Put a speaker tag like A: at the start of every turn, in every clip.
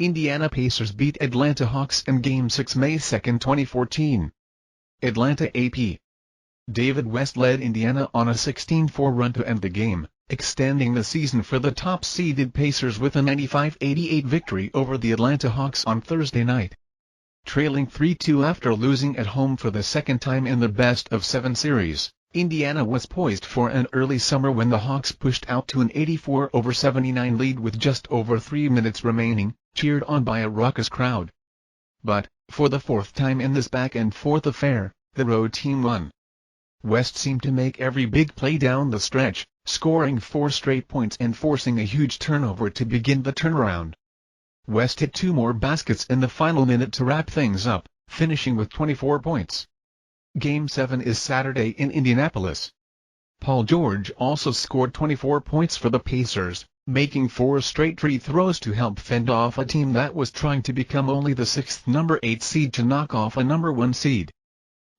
A: Indiana Pacers beat Atlanta Hawks in Game 6 May 2, 2014. Atlanta AP. David West led Indiana on a 16-4 run to end the game, extending the season for the top-seeded Pacers with a 95-88 victory over the Atlanta Hawks on Thursday night. Trailing 3-2 after losing at home for the second time in the best-of-7 series, Indiana was poised for an early summer when the Hawks pushed out to an 84-79 lead with just over 3 minutes remaining, cheered on by a raucous crowd. But, for the fourth time in this back-and-forth affair, the road team won. West seemed to make every big play down the stretch, scoring 4 straight points and forcing a huge turnover to begin the turnaround. West hit 2 more baskets in the final minute to wrap things up, finishing with 24 points. Game 7 is Saturday in Indianapolis. Paul George also scored 24 points for the Pacers, making 4 straight free throws to help fend off a team that was trying to become only the 6th number 8 seed to knock off a number 1 seed.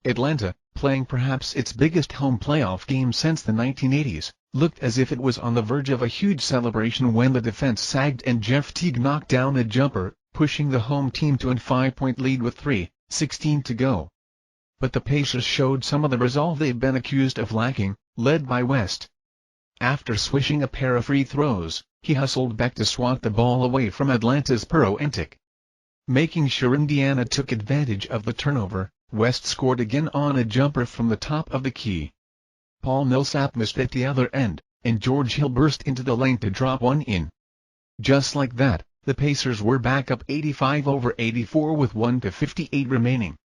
A: Atlanta, playing perhaps its biggest home playoff game since the 1980s, looked as if it was on the verge of a huge celebration when the defense sagged and Jeff Teague knocked down a jumper, pushing the home team to a 5-point lead with 3:16 to go. But the Pacers showed some of the resolve they've been accused of lacking, led by West. After swishing a pair of free throws, he hustled back to swat the ball away from Atlanta's Pero Antic. Making sure Indiana took advantage of the turnover, West scored again on a jumper from the top of the key. Paul Millsap missed at the other end, and George Hill burst into the lane to drop one in. Just like that, the Pacers were back up 85-84 with 1:58 remaining.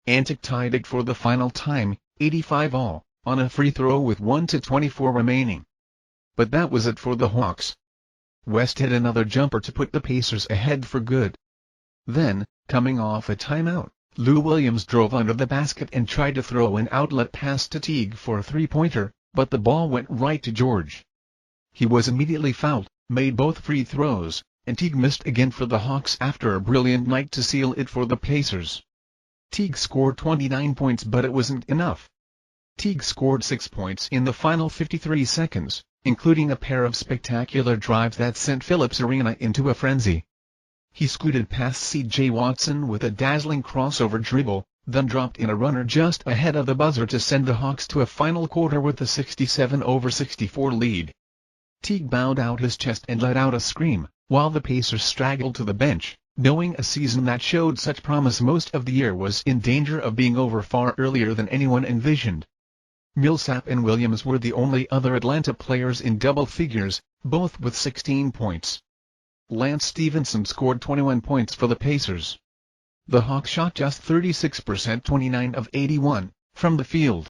A: Antic tied it for the final time, 85-all, on a free throw with 1:24 remaining. But that was it for the Hawks. West hit another jumper to put the Pacers ahead for good. Then, coming off a timeout, Lou Williams drove under the basket and tried to throw an outlet pass to Teague for a three-pointer, but the ball went right to George. He was immediately fouled, made both free throws, and Teague missed again for the Hawks after a brilliant night to seal it for the Pacers. Teague scored 29 points, but it wasn't enough. Teague scored 6 points in the final 53 seconds, including a pair of spectacular drives that sent Phillips Arena into a frenzy. He scooted past C.J. Watson with a dazzling crossover dribble, then dropped in a runner just ahead of the buzzer to send the Hawks to a final quarter with a 67-64 lead. Teague bowed out his chest and let out a scream, while the Pacers straggled to the bench, knowing a season that showed such promise most of the year was in danger of being over far earlier than anyone envisioned. Millsap and Williams were the only other Atlanta players in double figures, both with 16 points. Lance Stephenson scored 21 points for the Pacers. The Hawks shot just 36%, 29 of 81, from the field.